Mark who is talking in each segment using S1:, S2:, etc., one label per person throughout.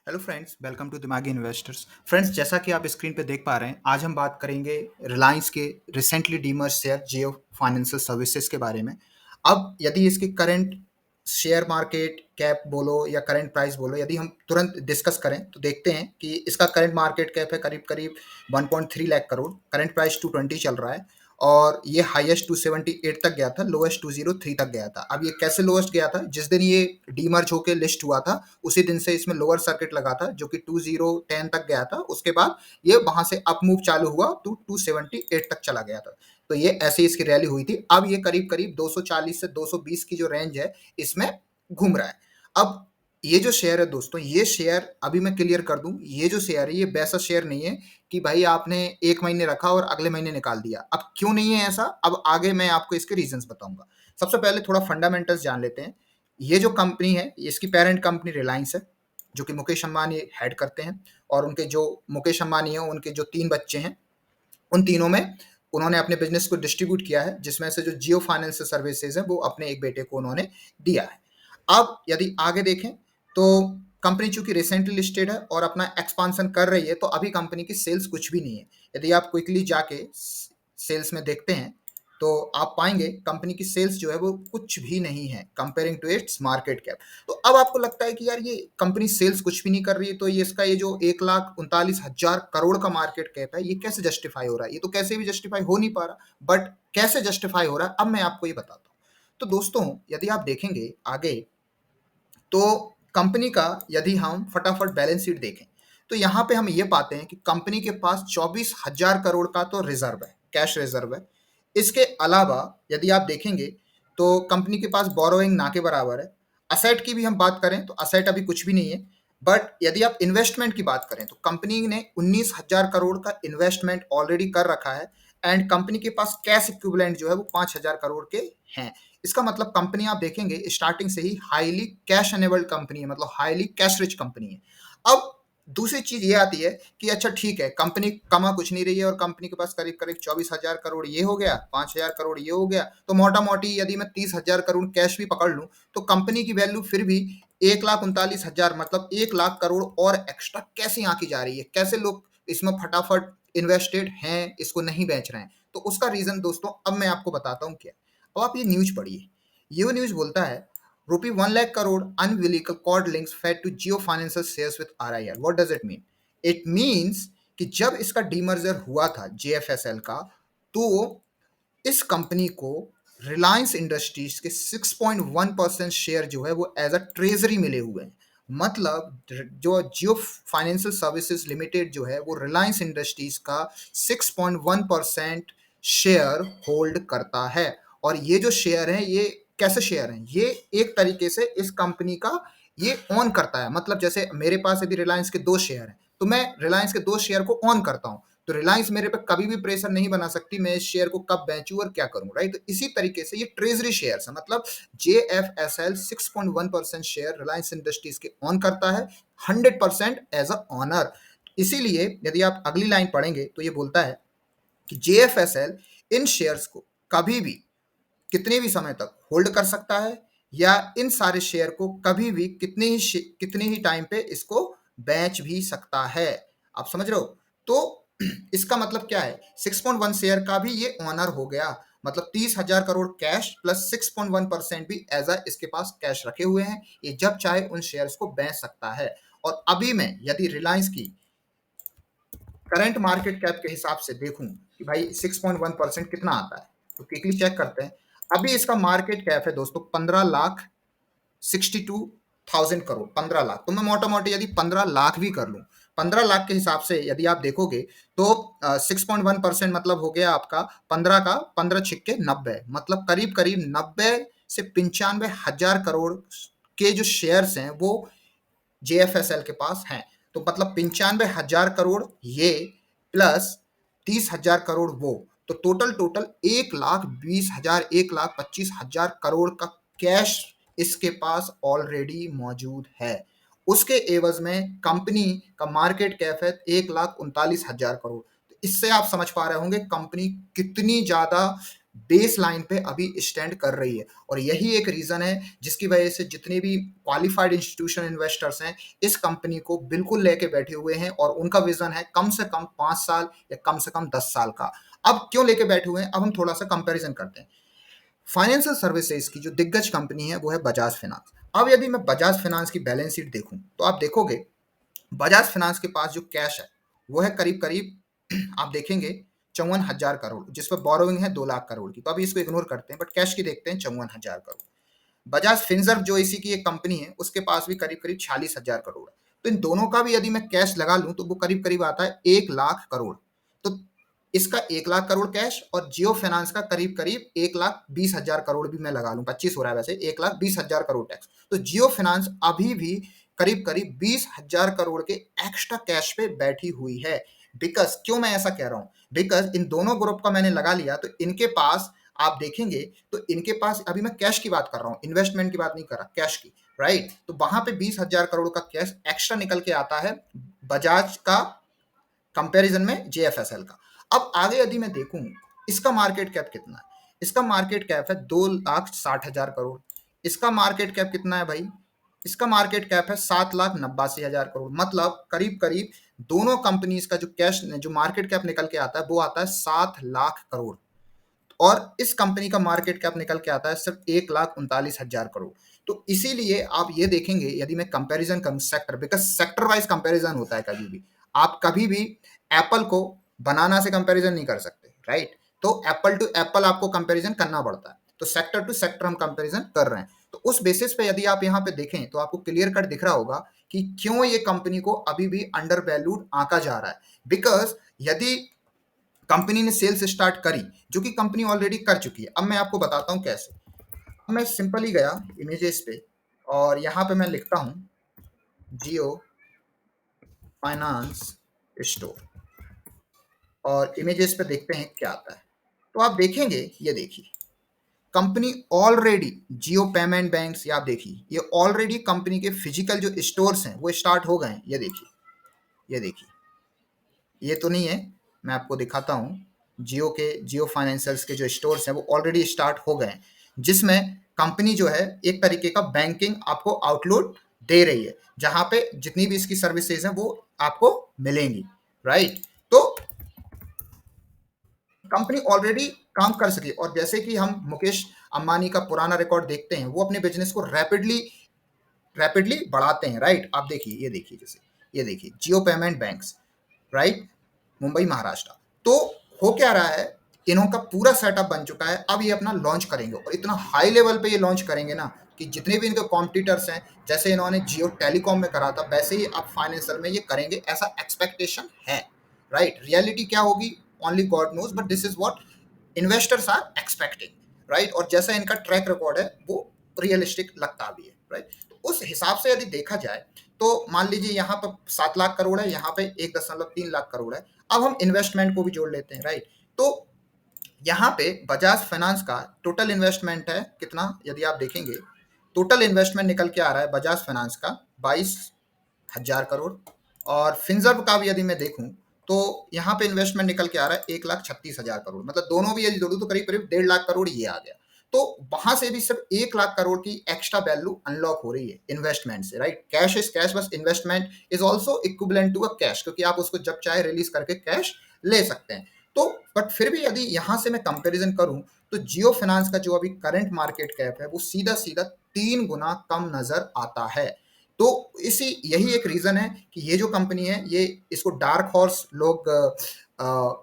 S1: Hello friends, welcome to दिमागी investors. Friends, जैसा कि आप स्क्रीन पे देख पा रहे हैं, आज हम बात करेंगे रिलायंस के रिसेंटली डीमर्ज शेयर जियो फाइनेंशियल सर्विसेज के बारे में। अब यदि इसकी करंट शेयर मार्केट कैप बोलो या करंट प्राइस बोलो, यदि हम तुरंत डिस्कस करें तो देखते हैं कि इसका करंट मार्केट कैप है करीब करीब 1.3 लाख करोड़। करंट प्राइस 220 चल रहा है और ये हाईएस्ट 278 तक गया था, लोएस्ट 203 तक गया था। अब ये कैसे लोएस्ट गया था? जिस दिन ये डीमर्ज होके लिस्ट हुआ था उसी दिन से इसमें लोअर सर्किट लगा था जो कि 2010 तक गया था। उसके बाद ये वहां से अप मूव चालू हुआ तो 278 तक चला गया था। तो ये ऐसे इसकी रैली हुई थी। अब ये करीब करीब 240 से 220 की जो रेंज है इसमें घूम रहा है। अब ये जो शेयर है दोस्तों, ये शेयर अभी मैं क्लियर कर दूं, ये जो शेयर है ये वैसा शेयर नहीं है कि भाई आपने एक महीने रखा और अगले महीने निकाल दिया। अब क्यों नहीं है ऐसा, अब आगे मैं आपको इसके रीजंस बताऊंगा। सबसे पहले थोड़ा फंडामेंटल्स जान लेते हैं। ये जो कंपनी है, इसकी पेरेंट कंपनी रिलायंस है, जो कि मुकेश अंबानी हेड करते हैं। और उनके जो मुकेश अंबानी है, उनके जो 3 बच्चे हैं, उन तीनों में उन्होंने अपने बिजनेस को डिस्ट्रीब्यूट किया है, जिसमें से जो जियो फाइनेंशियल सर्विसेज है वो अपने एक बेटे को उन्होंने दिया है। अब यदि आगे देखें तो कंपनी चूंकि रिसेंटली लिस्टेड है और अपना एक्सपांशन कर रही है, तो अभी कंपनी की सेल्स कुछ भी नहीं है। यदि आप क्विकली जाके सेल्स में देखते हैं तो आप पाएंगे कंपनी की सेल्स जो है वो कुछ भी नहीं है comparing to its market cap. तो अब आपको लगता है कि यार ये कंपनी सेल्स कुछ भी नहीं कर रही है, तो ये इसका ये जो 1,39,000 करोड़ का मार्केट कैप है, ये कैसे जस्टिफाई हो रहा है? ये तो कैसे भी जस्टिफाई हो नहीं पा रहा। बट कैसे जस्टिफाई हो रहा है, अब मैं आपको ये बताता हूँ। तो दोस्तों, यदि आप देखेंगे आगे तो कंपनी का यदि हम फटाफट बैलेंस शीट देखें तो यहाँ पे हम ये पाते हैं कि कंपनी के पास 24,000 करोड़ का तो रिजर्व है, कैश रिजर्व है। इसके अलावा यदि आप देखेंगे तो कंपनी के पास बोरोइंग ना के बराबर है। असेट की भी हम बात करें तो असेट अभी कुछ भी नहीं है। बट यदि आप इन्वेस्टमेंट की बात करें तो कंपनी ने 19,000 करोड़ का इन्वेस्टमेंट ऑलरेडी कर रखा है। एंड कंपनी के पास कैश इक्विवेलेंट जो है वो 5,000 करोड़ के हैं। इसका मतलब कंपनी आप देखेंगे स्टार्टिंग से ही हाईली कैश एनेबल्ड कंपनी है, मतलब हाईली कैश रिच कंपनी है। अब दूसरी चीज ये आती है कि अच्छा ठीक है, कंपनी कमा कुछ नहीं रही है और कंपनी के पास करीब करीब 24,000 करोड़ ये हो गया, 5,000 करोड़ ये हो गया, तो मोटा मोटी यदि मैं 30,000 करोड़ कैश भी पकड़ लूं तो कंपनी की वैल्यू फिर भी 1,39,000, मतलब 1 लाख करोड़ और एक्स्ट्रा कैसे आकी जा रही है? कैसे लोग इसमें फटाफट इन्वेस्टेड हैं, इसको नहीं बेच रहे हैं? तो उसका रीजन दोस्तों अब मैं आपको बताता हूँ क्या। अब आप ये न्यूज पढ़िए। ये न्यूज बोलता है rupee 1 lakh crore umbilical cord links fed to Jio financial shares with RIL. What does it mean? It means कि जब इसका डीमर्जर हुआ था जेएफएसएल का, तो इस कंपनी को रिलायंस इंडस्ट्रीज के 6.1% शेयर जो है वो एज अ ट्रेजरी मिले हुए हैं। मतलब जो जियो फाइनेंशियल सर्विसेज लिमिटेड जो है वो रिलायंस इंडस्ट्रीज का 6.1% शेयर होल्ड करता है। और ये जो शेयर है, ये कैसे शेयर हैं? ये एक तरीके से इस कंपनी का ये ऑन करता है। मतलब जैसे मेरे पास यदि रिलायंस के 2 शेयर हैं तो मैं रिलायंस के 2 शेयर को ऑन करता हूं, तो रिलायंस मेरे पे कभी भी प्रेशर नहीं बना सकती मैं इस शेयर को कब बेचूं और क्या करूं, राइट? तो इसी तरीके से ये ट्रेजरी शेयर्स है। मतलब जेएफएसएल 6.1% शेयर रिलायंस इंडस्ट्रीज के ऑन करता है, 100% एज अ ऑनर। इसीलिए यदि आप अगली लाइन पढ़ेंगे तो ये बोलता है कि जेएफएसएल इन शेयर्स को कभी भी कितने भी समय तक होल्ड कर सकता है, या इन सारे शेयर को कभी भी कितने ही टाइम पे इसको बेच भी सकता है। आप समझ रहे हो? तो इसका मतलब क्या है? 6.1 शेयर का भी ये ऑनर हो गया। मतलब 30,000 करोड़ कैश प्लस 6.1% भी एज अ इसके पास कैश रखे हुए हैं। ये जब चाहे उन शेयर्स को बेच सकता है। और अभी मैं यदि रिलायंस की करंट मार्केट कैप के हिसाब से देखूं कि भाई 6.1% कितना आता है, तो क्विकली चेक करते हैं। अभी इसका मार्केट कैप है दोस्तों 15,62,000 करोड़। 15 लाख, तो मैं मोटा मोटी यदि 15 लाख भी कर लूं, 15 लाख के हिसाब से यदि आप देखोगे तो 6.1% मतलब हो गया आपका 15 का 15 छिक्के 90, मतलब करीब करीब 90 से 95,000 करोड़ के जो शेयर्स हैं वो जेएफएसएल के पास हैं। तो मतलब 95,000 करोड़ ये प्लस 30,000 करोड़ वो, तो टोटल टोटल 1,20,000 1,25,000 करोड़ का कैश इसके पास ऑलरेडी मौजूद है। उसके एवज में कंपनी का मार्केट कैप है 1,39,000 करोड़। तो इससे आप समझ पा रहे होंगे कंपनी कितनी ज्यादा बेस लाइन पे अभी स्टैंड कर रही है। और यही एक रीजन है जिसकी वजह से जितने भी क्वालिफाइड इंस्टीट्यूशन इन्वेस्टर्स हैं इस कंपनी को बिल्कुल लेके बैठे हुए हैं, और उनका विजन है कम से कम 5 साल या कम से कम 10 साल का। अब क्यों लेके बैठे हुए हैं, अब हम थोड़ा सा कंपैरिजन करते हैं। फाइनेंशियल सर्विसेज की जो दिग्गज कंपनी है वो है बजाज फाइनेंस। अब यदि मैं बजाज फाइनेंस की बैलेंस शीट देखूं तो आप देखोगे बजाज फाइनेंस के पास जो कैश है वो है करीब करीब आप देखेंगे 54,000 करोड़, जिस पर बोरोइंग है 2 लाख करोड़ की। तो अभी इसको इग्नोर करते हैं, बट कैश की देखते हैं 54,000 करोड़। बजाज फिनसर्व जो इसी की एक कंपनी है उसके पास भी करीब करीब 46,000 करोड़ है। तो इन दोनों का भी यदि मैं कैश लगा लूं तो वो करीब करीब आता है 1 लाख करोड़। तो इसका 1 लाख करोड़ कैश, और जियो फाइनेंस का करीब करीब 1,20,000 करोड़ भी मैं लगा लूं, 25 हो रहा है वैसे, 1,20,000 करोड़ टैक्स। तो जियो फाइनेंस अभी भी करीब करीब 20,000 करोड़ के एक्स्ट्रा कैश पे बैठी हुई है। बिकॉज क्यों मैं ऐसा कह रहा हूं, बिकॉज इन दोनों ग्रुप का मैंने लगा लिया तो इनके पास आप देखेंगे तो इनके पास, अभी मैं कैश की बात कर रहा हूँ, इन्वेस्टमेंट की बात नहीं कर रहा, कैश की, राइट। तो वहां पे 20,000 करोड़ का कैश एक्स्ट्रा निकल के आता है बजाज का कंपैरिजन में जेएफएसएल का। अब आगे यदि मैं देखूं इसका मार्केट कैप कितना है, इसका मार्केट कैप है 2,60,000 करोड़। इसका मार्केट कैप कितना है भाई, इसका मार्केट कैप है 7,89,000 करोड़। मतलब करीब करीब दोनों कंपनीज का जो कैश जो मार्केट कैप निकल के आता है वो आता है 7 लाख करोड़, और इस कंपनी का मार्केट कैप निकल के आता है सिर्फ 1,39,000 करोड़। तो इसीलिए आप ये देखेंगे यदि मैं कंपैरिजन करूं sector, because sector wise comparison होता है कभी भी, आप कभी भी एप्पल को बनाना से कंपैरिजन नहीं कर सकते, राइट। तो एप्पल टू एप्पल आपको कंपैरिजन करना पड़ता है, तो सेक्टर टू सेक्टर हम कंपैरिजन कर रहे हैं। तो उस बेसिस पे यदि आप यहाँ पे देखें तो आपको क्लियर कट दिख रहा होगा कि क्यों ये कंपनी को अभी भी अंडर वैल्यूड आंका जा रहा है। बिकॉज यदि कंपनी ने सेल्स स्टार्ट करी, जो कि कंपनी ऑलरेडी कर चुकी है, अब मैं आपको बताता हूं कैसे। अब मैं सिंपली गया इमेजेस पे और यहाँ पे मैं लिखता हूं जियो फाइनेंस स्टोर, और इमेजेस पे देखते हैं क्या आता है। तो आप देखेंगे, ये देखिए कंपनी ऑलरेडी जियो पेमेंट बैंक्स, या आप देखिए ये ऑलरेडी कंपनी के फिजिकल जो स्टोर्स हैं वो स्टार्ट हो गए हैं। ये देखिए, ये देखिए, ये तो नहीं है, मैं आपको दिखाता हूँ। जियो के, जियो फाइनेंशियल्स के जो स्टोर्स हैं वो ऑलरेडी स्टार्ट हो गए हैं, जिसमें कंपनी जो है एक तरीके का बैंकिंग आपको आउटलुक दे रही है, जहां पे जितनी भी इसकी सर्विसेज हैं वो आपको मिलेंगी, राइट। तो कंपनी ऑलरेडी काम कर सकी, और जैसे कि हम मुकेश अंबानी का पुराना रिकॉर्ड देखते हैं, वो अपने बिजनेस को रैपिडली रैपिडली बढ़ाते हैं, राइट। आप देखिए, ये देखिए, जैसे ये देखिए Jio payment banks, right, Mumbai Maharashtra. तो हो क्या रहा है, इन्हों का पूरा सेटअप बन चुका है, अब ये अपना लॉन्च करेंगे, और इतना हाई लेवल पे ये लॉन्च करेंगे ना कि जितने भी इनके कॉम्पिटिटर्स हैं, जैसे इन्होंने जियो टेलीकॉम में करा था वैसे ही अब फाइनेंशियल में ये करेंगे, ऐसा एक्सपेक्टेशन है, राइट। रियलिटी क्या होगी only God knows, but this is what investors are expecting, right. और जैसा इनका ट्रैक रिकॉर्ड है वो रियलिस्टिक लगता भी है, राइट। तो उस हिसाब से यदि देखा जाए तो मान लीजिए यहाँ पर 7 लाख करोड़ है, यहाँ पे 1,3 लाख करोड़ है। अब हम इन्वेस्टमेंट को भी जोड़ लेते हैं, राइट। तो यहाँ पे बजाज फाइनेंस का टोटल इन्वेस्टमेंट है कितना, यदि आप देखेंगे टोटल इन्वेस्टमेंट निकल के आ रहा है बजाज फाइनेंस का 22,000 करोड़, और फिनसर्व का भी यदि मैं देखूं तो यहाँ पे इन्वेस्टमेंट निकल के आ रहा है 1,36,000 करोड़। मतलब दोनों भी यदि जोड़ू तो करीब करीब 1.5 लाख करोड़ ये आ गया। तो वहां से भी सिर्फ 1 लाख करोड़ की एक्स्ट्रा वैल्यू अनलॉक हो रही है इन्वेस्टमेंट से, राइट। कैश इज कैश, बस investment is also equivalent to a cash, क्योंकि आप उसको जब चाहे रिलीज करके कैश ले सकते हैं। तो बट फिर भी यदि यहां से मैं कंपैरिजन करूं तो जियो फाइनेंस का जो अभी करंट मार्केट कैप है वो सीधा सीधा 3 गुना कम नजर आता है। तो इसी यही एक रीजन है कि ये जो कंपनी है ये इसको डार्क हॉर्स लोग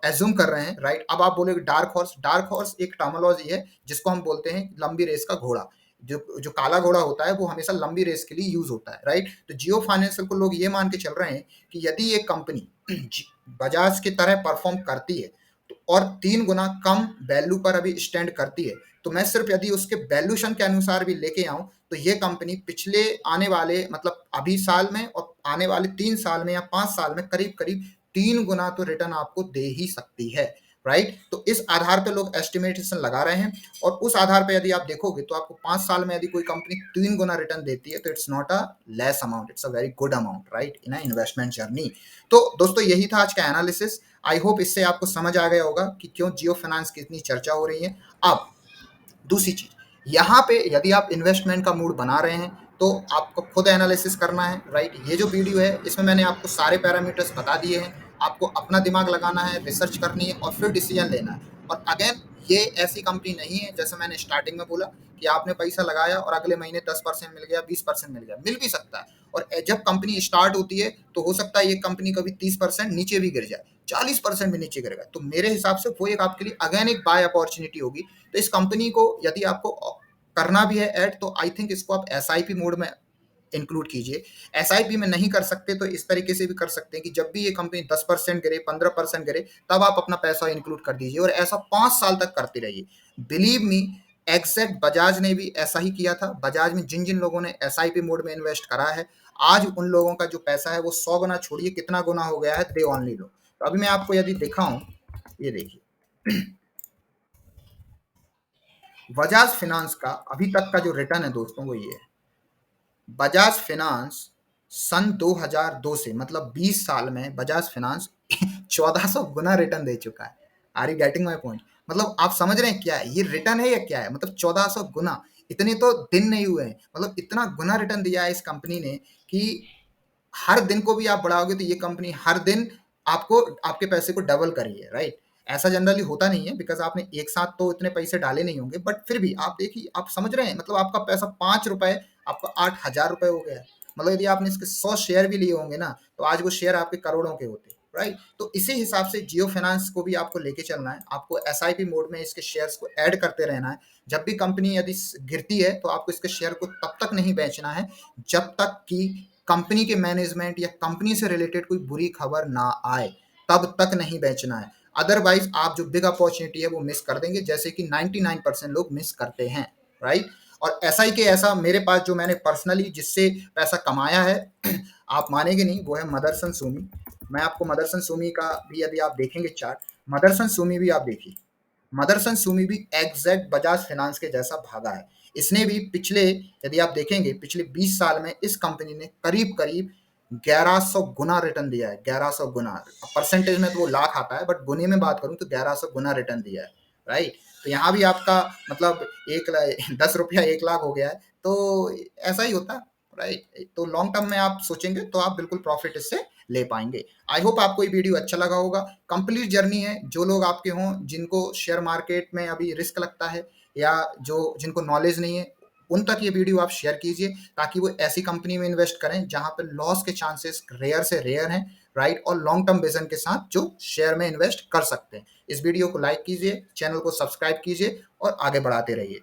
S1: एज्यूम कर रहे हैं, राइट। अब आप बोलोगे डार्क हॉर्स एक टर्मिनोलॉजी है जिसको हम बोलते हैं लंबी रेस का घोड़ा। जो जो काला घोड़ा होता है वो हमेशा लंबी रेस के लिए यूज होता है, राइट। तो जियो फाइनेंशियल को लोग ये मान के चल रहे हैं कि यदि ये कंपनी बजाज की तरह परफॉर्म करती है तो और 3 गुना कम वैल्यू पर अभी स्टैंड करती है, तो मैं सिर्फ यदि उसके वैल्यूशन के अनुसार भी लेके आऊं तो ये कंपनी पिछले आने वाले मतलब अभी साल में और आने वाले 3 साल में या 5 साल में करीब करीब 3 गुना तो रिटर्न आपको दे ही सकती है, राइट। तो इस आधार पे लोग एस्टिमेशन लगा रहे हैं, और उस आधार पे यदि आप देखोगे तो आपको 5 साल में यदि कोई कंपनी 3 गुना रिटर्न देती है तो it's not a less amount, it's a very good amount, right, in a investment journey. तो दोस्तों यही था आज का एनालिसिस। आई होप इससे आपको समझ आ गया होगा कि क्यों जियो फाइनेंस की इतनी चर्चा हो रही है। अब दूसरी चीज, यहाँ पे यदि आप इन्वेस्टमेंट का मूड बना रहे हैं तो आपको खुद एनालिसिस करना है, राइट। ये जो वीडियो है इसमें मैंने आपको सारे पैरामीटर्स बता दिए हैं, आपको अपना दिमाग लगाना है, रिसर्च करनी है और फिर डिसीजन लेना है। और अगेन, ये ऐसी कंपनी नहीं है जैसे मैंने स्टार्टिंग में बोला कि आपने पैसा लगाया और अगले महीने 10% मिल गया, 20% मिल गया, मिल भी सकता है। और जब कंपनी स्टार्ट होती है तो हो सकता है ये कंपनी कभी 30% नीचे भी गिर जाए, 40% भी नीचे गिरेगा, तो मेरे हिसाब से वो एक आपके लिए अगेन एक बाय अपॉर्चुनिटी होगी। तो इस कंपनी को यदि आपको करना भी है ऐड, तो आई थिंक इसको आप एसआईपी मोड में इंक्लूड कीजिए। एसआईपी में नहीं कर सकते तो इस तरीके से भी कर सकते हैं कि जब भी ये कंपनी 10% गिरे, 15% गिरे, तब आप अपना पैसा इंक्लूड कर दीजिए और ऐसा 5 साल तक करते रहिए। बिलीव मी, एग्जैक्ट बजाज ने भी ऐसा ही किया था। बजाज में जिन जिन लोगों ने एसआईपी मोड में इन्वेस्ट करा है, आज उन लोगों का जो पैसा है वो 100 गुना छोड़िए कितना गुना हो गया है, दे ओनली लो। तो अभी मैं आपको यदि दिखाऊं, ये देखिए, बजाज फाइनेंस का अभी तक का जो रिटर्न है दोस्तों वो ये है। बजाज फाइनेंस सन 2002 से, मतलब 20 साल में बजाज फाइनेंस 1400 गुना रिटर्न दे चुका है। Are you getting my point? मतलब आप समझ रहे हैं क्या है ये, रिटर्न है या क्या है? मतलब 1400 गुना, इतने तो दिन नहीं हुए हैं, मतलब इतना गुना रिटर्न दिया है इस कंपनी ने कि हर दिन को भी आप बढ़ाओगे तो ये कंपनी हर दिन आपको आपके पैसे को डबल करी है, राइट। ऐसा जनरली होता नहीं है, बिकॉज आपने एक साथ तो इतने पैसे डाले नहीं होंगे, बट फिर भी आप देखिए, आप समझ रहे हैं, मतलब आपका पैसा 5 रुपए आपका 8,000 रुपए हो गया है। मतलब यदि आपने इसके 100 शेयर भी लिए होंगे ना, तो आज वो शेयर आपके करोड़ों के होते, राइट। तो इसी हिसाब से जियो फाइनेंस को भी आपको लेके चलना है, आपको एसआईपी मोड में इसके शेयर्स को ऐड करते रहना है। जब भी कंपनी यदि गिरती है तो आपको इसके शेयर को तब तक नहीं बेचना है जब तक कि कंपनी के मैनेजमेंट या कंपनी से रिलेटेड कोई बुरी खबर ना आए, तब तक नहीं बेचना है। अदरवाइज आप जो बिग अपॉर्चुनिटी है वो मिस कर देंगे, जैसे कि 99% लोग मिस करते हैं, राइट। और ऐसा ही कि ऐसा मेरे पास जो मैंने पर्सनली जिससे पैसा कमाया है आप मानेंगे नहीं, वो है मदरसन सुमी। मैं आपको मदरसन सुमी का भी यदि आप देखेंगे चार्ट, मदरसन सुमी भी आप देखिए, मदरसन सुमी भी एग्जैक्ट बजाज फाइनेंस के जैसा भागा है। इसने भी पिछले, यदि आप देखेंगे पिछले 20 साल में इस कंपनी ने करीब करीब 1100 गुना रिटर्न दिया है। 1100 गुना, परसेंटेज में तो वो लाख आता है, बट गुने में बात करूं तो 1100 गुना रिटर्न दिया है, राइट। तो यहाँ भी आपका मतलब 10 रुपया 1 लाख हो गया है, तो ऐसा ही होता है, राइट। तो लॉन्ग टर्म में आप सोचेंगे तो आप बिल्कुल प्रॉफिट इससे ले पाएंगे। आई होप आपको ये वीडियो अच्छा लगा होगा। कंप्लीट जर्नी है, जो लोग आपके हों जिनको शेयर मार्केट में अभी रिस्क लगता है या जो जिनको नॉलेज नहीं है, उन तक ये वीडियो आप शेयर कीजिए ताकि वो ऐसी कंपनी में इन्वेस्ट करें जहां पर लॉस के चांसेस रेयर से रेयर हैं, राइट, और लॉन्ग टर्म विजन के साथ जो शेयर में इन्वेस्ट कर सकते हैं। इस वीडियो को लाइक कीजिए, चैनल को सब्सक्राइब कीजिए और आगे बढ़ाते रहिए।